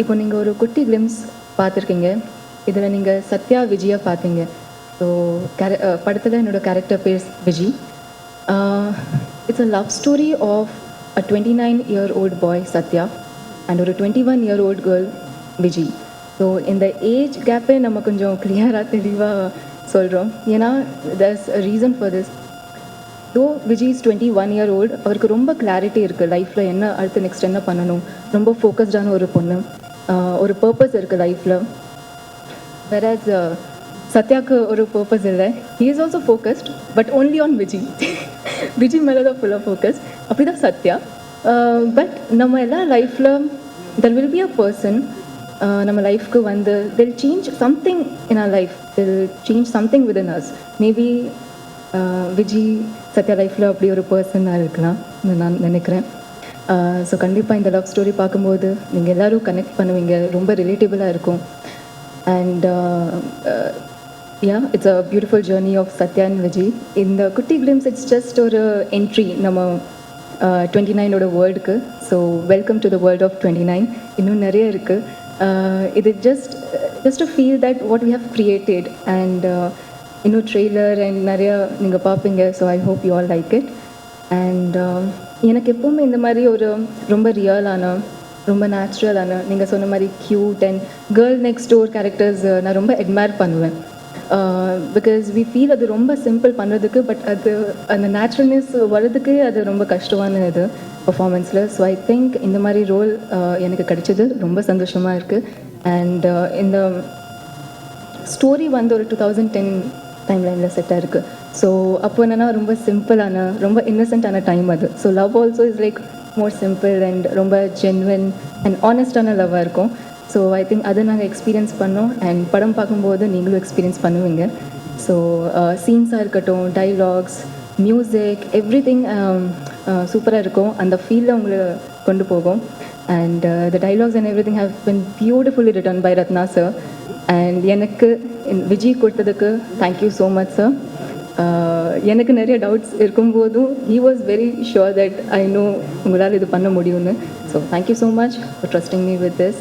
இப்போ நீங்கள் ஒரு குட்டி கிளிம்ஸ் பார்த்துருக்கீங்க. இதில் நீங்கள் சத்யா விஜயா பார்த்தீங்க. ஸோ படத்தில் என்னோட கேரக்டர் பேர் Viji. It's a love story of a 29-year-old boy Sathya and ஒரு 21-year-old கேர்ள் விஜி. ஸோ இந்த ஏஜ் கேப்பே நம்ம கொஞ்சம் கிளியராக தெளிவாக சொல்கிறோம். ஏன்னா there's a reason for this. தோ விஜி இஸ் 21-year-old, அவருக்கு ரொம்ப கிளாரிட்டி இருக்குது லைஃப்பில் என்ன அடுத்து நெக்ஸ்ட் என்ன பண்ணணும். ரொம்ப ஃபோக்கஸ்டான ஒரு பொண்ணு, ஒரு பர்பஸ் இருக்குது லைஃப்பில். வேறஸ் சத்யாவுக்கு ஒரு பர்பஸ் இல்லை. He is also focused but only on Viji. Viji மேலே தான் ஃபுல்லாக ஃபோக்கஸ். அப்படி தான் சத்யா. பட் நம்ம எல்லா லைஃப்பில் there will be a person நம்ம லைஃப்க்கு வந்து that'll change something in our life, that'll change something within us. Maybe Viji Sathya லைஃப்பில் அப்படி ஒரு பர்சனாக இருக்கலாம் நான் நினைக்கிறேன். ஸோ கண்டிப்பாக இந்த லவ் ஸ்டோரி பார்க்கும்போது நீங்கள் எல்லோரும் கனெக்ட் பண்ணுவீங்க, ரொம்ப ரிலேட்டபிளாக இருக்கும். And it's a beautiful journey of Sathya and Viji. இந்த குட்டி கிளிம்ஸ் இட்ஸ் ஜஸ்ட் ஒரு என்ட்ரி நம்ம 29ஓட வேர்ல்டுக்கு. So welcome to the world of 29. இன்னும் நிறைய இருக்குது. இது just to feel that what we have created. And இன்னும் ட்ரெய்லர் அண்ட் நிறையா நீங்கள் பார்ப்பீங்க. So I hope you all like it. And எனக்கு எப்போவுமே இந்த மாதிரி ஒரு ரொம்ப ரியலான, ரொம்ப நேச்சுரலான, நீங்கள் சொன்ன மாதிரி cute and girl next door characters நான் ரொம்ப அட்மையர் பண்ணுவேன். பிகாஸ் வி ஃபீல் அது ரொம்ப சிம்பிள் பண்ணுறதுக்கு, பட் அது அந்த நேச்சுரல்னஸ் வர்றதுக்கு அது ரொம்ப கஷ்டமான இது பர்ஃபார்மன்ஸில். ஸோ ஐ திங்க் இந்த மாதிரி ரோல் எனக்கு கிடைச்சது ரொம்ப சந்தோஷமாக இருக்குது. அண்ட் இந்த ஸ்டோரி வந்து ஒரு 2010 டைம்லைனில் செட்டாக இருக்குது. ஸோ அப்போ என்னென்னா ரொம்ப சிம்பிளான, ரொம்ப இன்னசென்ட்டான டைம் அது. So love also is like more simple and ரொம்ப ஜென்வன் அண்ட் ஆனஸ்டான லவ்வாக இருக்கும். ஸோ ஐ திங்க் அதை நாங்கள் எக்ஸ்பீரியன்ஸ் பண்ணோம். அண்ட் படம் பார்க்கும்போது நீங்களும் எக்ஸ்பீரியன்ஸ் பண்ணுவீங்க. ஸோ சீன்ஸாக இருக்கட்டும், டைலாக்ஸ், மியூசிக், எவ்ரி திங் சூப்பராக இருக்கும். அந்த ஃபீலில் உங்களை கொண்டு போகும். And the dialogues and everything have been beautifully written by Ratna sir. And எனக்கு விஜய் கொடுத்ததுக்கு தேங்க்யூ ஸோ மச் சார். எனக்கு நிறைய டவுட்ஸ் இருக்கும்போதும் he was very sure that I know உங்களால் இது பண்ண முடியும்னு. So thank you so much for trusting me with this.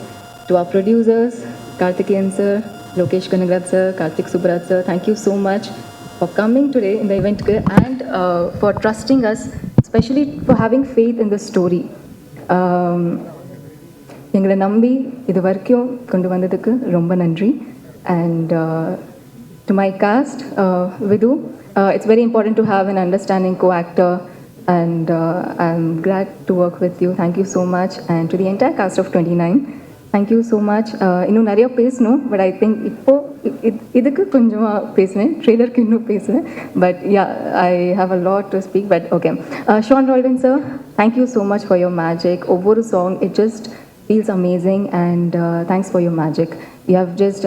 To our producers Karthikeyan sir, Lokesh Kanagaraj sir, Karthik Subbaraj sir, thank you so much for coming today இந்த இவெண்ட்க்கு and for trusting us, specially for having faith in the story. எங்களை நம்பி இது வரைக்கும் கொண்டு வந்ததுக்கு ரொம்ப நன்றி. And to my cast, Vidhu, it's very important to have an understanding co-actor, and I'm glad to work with you. Thank you so much. And to the entire cast of 29, thank you so much. இன்னும் நிறைய பேசணும், but I think இப்போது இதுக்கு கொஞ்சமாக பேசுவேன், ட்ரெய்லருக்கு இன்னும் பேசுவேன். But I have a lot to speak, but okay. Sean Roldan sir, thank you so much for your magic. ஒவ்வொரு song it just feels amazing, and thanks for your magic. You have just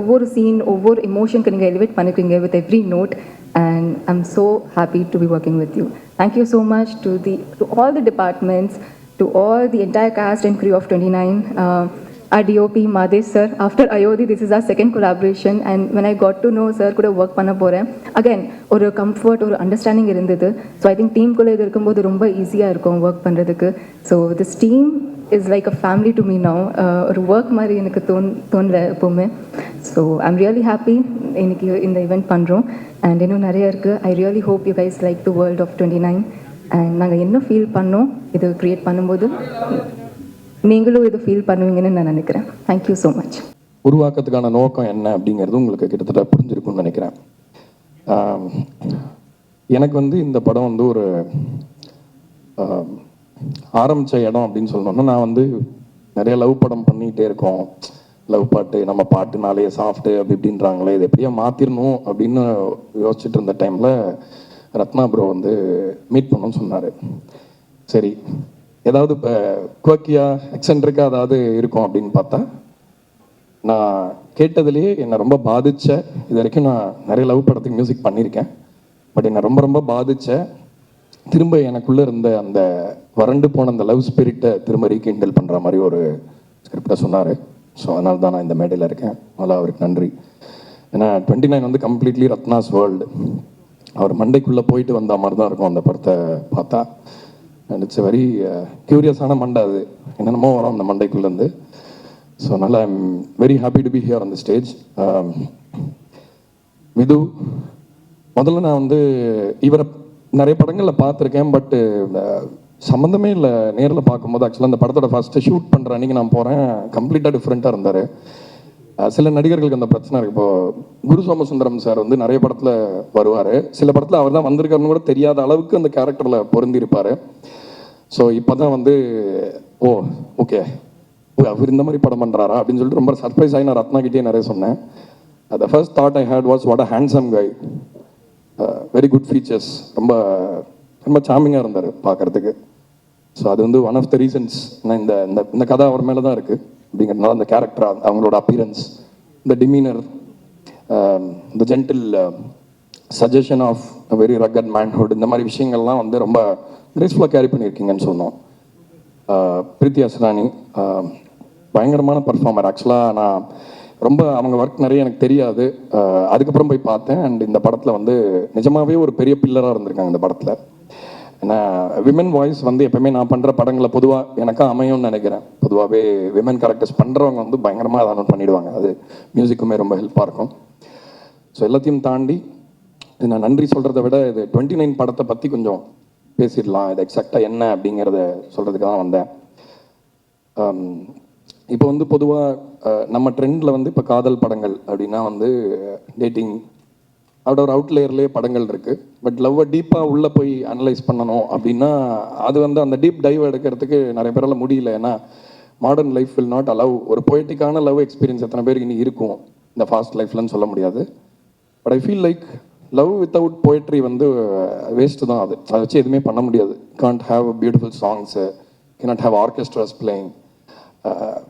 ஒவ்வொரு scene, ஒவ்வொரு எமோஷனுக்கு நீங்கள் elevate பண்ணிக்கிறீங்க with every note, and I'm so happy to be working with you. Thank you so much to all the departments, to all the entire cast and crew of 29. Our DOP Madesh sir, after Ayodhi this is our second collaboration, and when I got to know sir கூட work பண்ண போகிறேன், again ஒரு comfort, ஒரு understanding இருந்தது. So I think டீம்குள்ளே இது இருக்கும்போது ரொம்ப ஈஸியாக இருக்கும் ஒர்க் பண்ணுறதுக்கு. So this team is like a family to me now. ஒரு ஒர்க் மாதிரி எனக்கு தோணல எப்போவுமே. ஸோ ஐம் ரியலி ஹாப்பி இன்னைக்கு இந்த இவெண்ட் பண்ணுறோம். அண்ட் இன்னும் நிறைய இருக்குது. I really hope you guys like to world of 29. And நாங்கள் என்ன ஃபீல் பண்ணோம் இது க்ரியேட் பண்ணும்போது நீங்களும் இது ஃபீல் பண்ணுவீங்கன்னு நான் நினைக்கிறேன். Thank you so much. உருவாக்கத்துக்கான நோக்கம் என்ன அப்படிங்கிறது உங்களுக்கு கிட்டத்தட்ட புரிஞ்சிருக்கும்னு நினைக்கிறேன். எனக்கு வந்து இந்த படம் வந்து ஒரு ஆரம்பித்த இடம் அப்படின்னு சொல்லணும்னா, நான் வந்து நிறைய லவ் படம் பண்ணிகிட்டே இருக்கோம். லவ் பாட்டு, நம்ம பாட்டுனாலே சாஃப்ட்டு அப்படி இப்படின்றாங்களே, இது எப்படியா மாற்றிடணும் அப்படின்னு யோசிச்சுட்டு இருந்த டைமில் ரத்னா ப்ரோ வந்து மீட் பண்ணணும்னு சொன்னார். சரி, ஏதாவது இப்போ குவக்கியா எக்ஸென்ட்ரிக்காக ஏதாவது இருக்கும் அப்படின்னு பார்த்தா, நான் கேட்டதுலேயே என்னை ரொம்ப பாதித்த, இது வரைக்கும் நான் நிறைய லவ் படத்துக்கு மியூசிக் பண்ணியிருக்கேன், பட் என்னை ரொம்ப ரொம்ப பாதித்த, திரும்ப எனக்குள்ளே இருந்த அந்த வறண்டு போன அந்த லவ் ஸ்பிரிட்டை திரும்ப ரீகிண்டல் பண்ணுற மாதிரி ஒரு ஸ்கிரிப்டை சொன்னார். ஸோ அதனால தான் நான் இந்த மேடையில் இருக்கேன். அதனால் அவருக்கு நன்றி. ஏன்னா 29 வந்து கம்ப்ளீட்லி ரத்னாஸ் வேர்ல்டு. அவர் மண்டைக்குள்ளே போயிட்டு வந்த மாதிரி தான் இருக்கும் அந்த படத்தை பார்த்தா. அண்ட் இட்ஸ் வெரி க்யூரியஸான மண்டை. அது என்னென்னமோ வரும் அந்த மண்டைக்குள்ளேருந்து. ஸோ அதனால் I'm very happy to be here on the stage. Vidhu, முதல்ல நான் வந்து இவரை நிறைய படங்களில் பார்த்துருக்கேன், பட்டு சம்மந்தமே இல்லை. நேரில் பார்க்கும்போது ஆக்சுவலாக அந்த படத்தோட ஃபஸ்ட்டு ஷூட் பண்ணுற அன்றைக்கி நான் போகிறேன், கம்ப்ளீட்டாக டிஃப்ரெண்ட்டாக இருந்தார். சில நடிகர்களுக்கு அந்த பிரச்சனை இருக்குது. இப்போது குரு சோமசுந்தரம் சார் வந்து நிறைய படத்தில் வருவார், சில படத்தில் அவர் தான் வந்திருக்காருன்னு கூட தெரியாத அளவுக்கு அந்த கேரக்டரில் பொருந்திருப்பார். ஸோ இப்போ தான் வந்து ஓ ஓகே அவர் இந்த மாதிரி படம் பண்ணுறாரா அப்படின்னு சொல்லிட்டு ரொம்ப சர்ப்ரைஸ் ஆகி நான் ரத்னாகிட்டே நிறைய சொன்னேன். The first thought I had was what a handsome guy, very good features, ரொம்ப ரொம்ப சாமிங்காக இருந்தார் பார்க்குறதுக்கு. ஸோ அது வந்து ஒன் ஆஃப் த ரீசன்ஸ் நான் இந்த இந்த கதை அவர் மேலே தான் இருக்குது அப்படிங்கிறதுனால அந்த கேரக்டர், அவங்களோட அப்பியரன்ஸ், இந்த டிமீனர், இந்த gentle suggestion of very rugged manhood, இந்த மாதிரி விஷயங்கள்லாம் வந்து ரொம்ப கிரேஸ்ஃபுல்லாக கேரி பண்ணியிருக்கீங்கன்னு சொன்னோம். பிரீத்தி அஸ்ரானி பயங்கரமான பர்ஃபார்மர். ஆக்சுவலாக நான் ரொம்ப அவங்க ஒர்க் நிறைய எனக்கு தெரியாது, அதுக்கப்புறம் போய் பார்த்தேன். அண்ட் இந்த படத்தில் வந்து நிஜமாகவே ஒரு பெரிய பில்லராக இருந்திருக்காங்க இந்த படத்தில். ஏன்னா விமன் வாய்ஸ் வந்து எப்பவுமே நான் பண்ணுற படங்களை பொதுவாக எனக்கா அமையும்னு நினைக்கிறேன். பொதுவாகவே விமன் கேரக்டர்ஸ் பண்ணுறவங்க வந்து பயங்கரமாக அதை பண்ணிடுவாங்க, அது மியூசிக்குமே ரொம்ப ஹெல்ப்பாக இருக்கும். ஸோ எல்லாத்தையும் தாண்டி இது நான் நன்றி சொல்கிறத விட இது 29 படத்தை பற்றி கொஞ்சம் பேசிடலாம், இது எக்ஸாக்டாக என்ன அப்படிங்கிறத சொல்கிறதுக்காக தான் வந்தேன். இப்போ வந்து பொதுவாக நம்ம ட்ரெண்டில் வந்து இப்போ காதல் படங்கள் அப்படின்னா வந்து டேட்டிங் அதோட ஒரு அவுட்லேயர்லேயே படங்கள் இருக்குது. பட் லவ்வை டீப்பாக உள்ளே போய் அனலைஸ் பண்ணணும் அப்படின்னா அது வந்து அந்த டீப் டைவ் எடுக்கிறதுக்கு நிறைய பேரால் முடியல. ஏன்னா modern life will not allow ஒரு பொய்டிக்கான லவ் எக்ஸ்பீரியன்ஸ் எத்தனை பேருக்கு இனி இருக்கும் இந்த ஃபாஸ்ட் லைஃப்லன்னு சொல்ல முடியாது. But I feel like love without poetry வந்து வேஸ்ட்டு தான். அதை வச்சு எதுவுமே பண்ண முடியாது. Can't have beautiful songs, cannot have orchestras playing,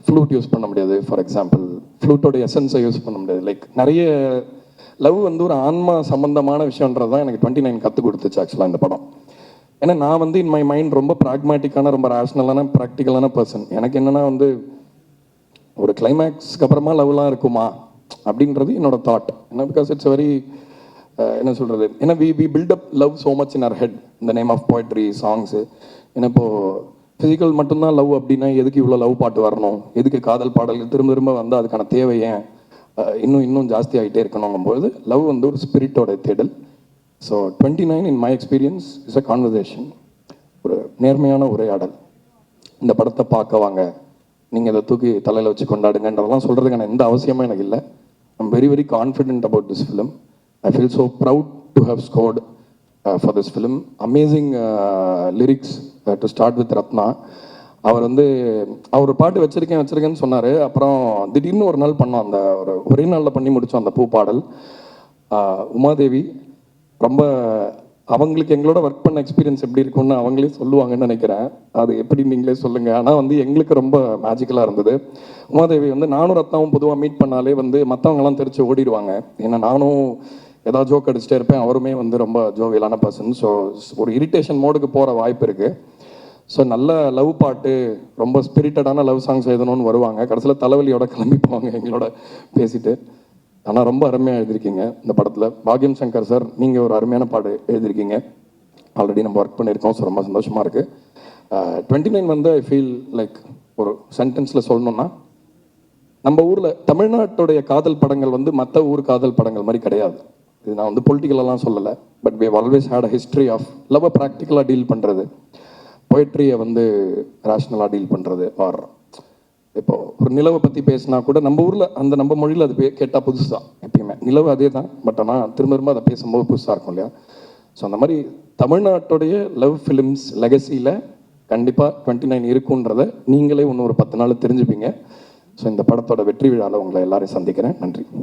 flute use பண்ண முடியாது. ஃபார் எக்ஸாம்பிள் ஃப்ளூட்டோட எசன்ஸை யூஸ் பண்ண முடியாது. லைக் நிறைய லவ் வந்து ஒரு ஆன்மா சம்பந்தமான விஷயன்றது தான் எனக்கு 29 கற்றுக் கொடுத்துச்சு ஆக்சுவலாக இந்த படம். ஏன்னா நான் வந்து இன் மை மைண்ட் ரொம்ப ப்ராக்மேட்டிக்கான, ரொம்ப ரேஷ்னலான, ப்ராக்டிக்கலான பர்சன். எனக்கு என்னென்னா வந்து ஒரு கிளைமேக்ஸ்க்கு அப்புறமா லவ்லாம் இருக்குமா அப்படின்றது என்னோட தாட். ஏன்னா பிகாஸ் இட்ஸ் வெரி என்ன சொல்கிறது, ஏன்னா we build up love so much in our head இந்த நேம் ஆஃப் போய்ட்ரி சாங்ஸு. ஏன்னா இப்போது ஃபிசிக்கல் மட்டும்தான் லவ் அப்படின்னா எதுக்கு இவ்வளோ லவ் பாட்டு வரணும், எதுக்கு காதல் பாடல்கள் திரும்ப திரும்ப வந்து அதுக்கான தேவை ஏன் இன்னும் ஜாஸ்தி ஆகிட்டே இருக்கணுங்கும்போது லவ் வந்து ஒரு ஸ்பிரிட்டோட தேடல். So 29 in my experience is a conversation, ஒரு நேர்மையான உரையாடல். இந்த படத்தை பார்க்க வாங்க, நீங்கள் இதை தூக்கி தலையில் வச்சு கொண்டாடுங்கன்றதெல்லாம் சொல்கிறதுக்கான எந்த அவசியமும் எனக்கு இல்லை. I'm very very confident about this film. I feel so proud to have scored for this film. Amazing lyrics to start with Ratna. அவர் வந்து அவர் பாட்டு வச்சிருக்கேன்னு சொன்னார். அப்புறம் திடீர்னு ஒரு நாள் பண்ணோம், அந்த ஒரே நாளில் பண்ணி முடித்தோம் அந்த பூ பாடல். உமாதேவி ரொம்ப அவங்களுக்கு எங்களோட ஒர்க் பண்ண எக்ஸ்பீரியன்ஸ் எப்படி இருக்கும்னு அவங்களே சொல்லுவாங்கன்னு நினைக்கிறேன். அது எப்படி நீங்களே சொல்லுங்கள். ஆனால் வந்து எங்களுக்கு ரொம்ப மேஜிக்கலாக இருந்தது. உமாதேவி வந்து நானும் ரத்னாவும் பொதுவாக மீட் பண்ணாலே வந்து மற்றவங்கலாம் தெரிச்சு ஓடிடுவாங்க. ஏன்னா நானும் ஏதாவது ஜோக் அடிச்சுட்டே இருப்பேன், அவருமே வந்து ரொம்ப ஜோவியலான பர்சன். ஸோ ஒரு இரிட்டேஷன் மோடுக்கு போகிற வாய்ப்பு இருக்குது. ஸோ நல்ல லவ் பாட்டு, ரொம்ப ஸ்பிரிட்டடான லவ் சாங்ஸ் எழுதணும்னு வருவாங்க, கடைசியில் தலைவலியோட கிளம்பி போவாங்க எங்களோட பேசிட்டு. ஆனால் ரொம்ப அருமையாக எழுதியிருக்கீங்க இந்த படத்தில். பாக்யம் சங்கர் சார், நீங்கள் ஒரு அருமையான பாடு எழுதியிருக்கீங்க. ஆல்ரெடி நம்ம ஒர்க் பண்ணியிருக்கோம். ஸோ ரொம்ப சந்தோஷமாக இருக்குது. 29 வந்து ஐ ஃபீல் லைக் ஒரு சென்டென்ஸில் சொல்லணும்னா, நம்ம ஊரில் தமிழ்நாட்டுடைய காதல் படங்கள் வந்து மற்ற ஊர் காதல் படங்கள் மாதிரி கிடையாது. இது நான் வந்து பொலிட்டிக்கலெலாம் சொல்லலை, but we have always had a history of லவ்வை ப்ராக்டிக்கலாக டீல் பண்ணுறது, போய்ட்ரியை வந்து ரேஷ்னலாக டீல் பண்ணுறது. ஆர் இப்போ ஒரு நிலவை பற்றி பேசினா கூட நம்ம ஊரில் அந்த நம்ம மொழியில் அது கேட்டால் புதுசு தான். எப்பயுமே நிலவு அதே தான், பட் ஆனால் திரும்ப திரும்ப அதை பேசும்போது புதுசாக இருக்கும் இல்லையா. ஸோ அந்த மாதிரி தமிழ்நாட்டுடைய லவ் ஃபிலிம்ஸ் லெகசியில் கண்டிப்பாக 29 இருக்குன்றதை நீங்களே இன்னும் ஒரு 10 நாள் தெரிஞ்சுப்பீங்க. ஸோ இந்த படத்தோட வெற்றி விழாவில் உங்களை எல்லாரையும் சந்திக்கிறேன். நன்றி.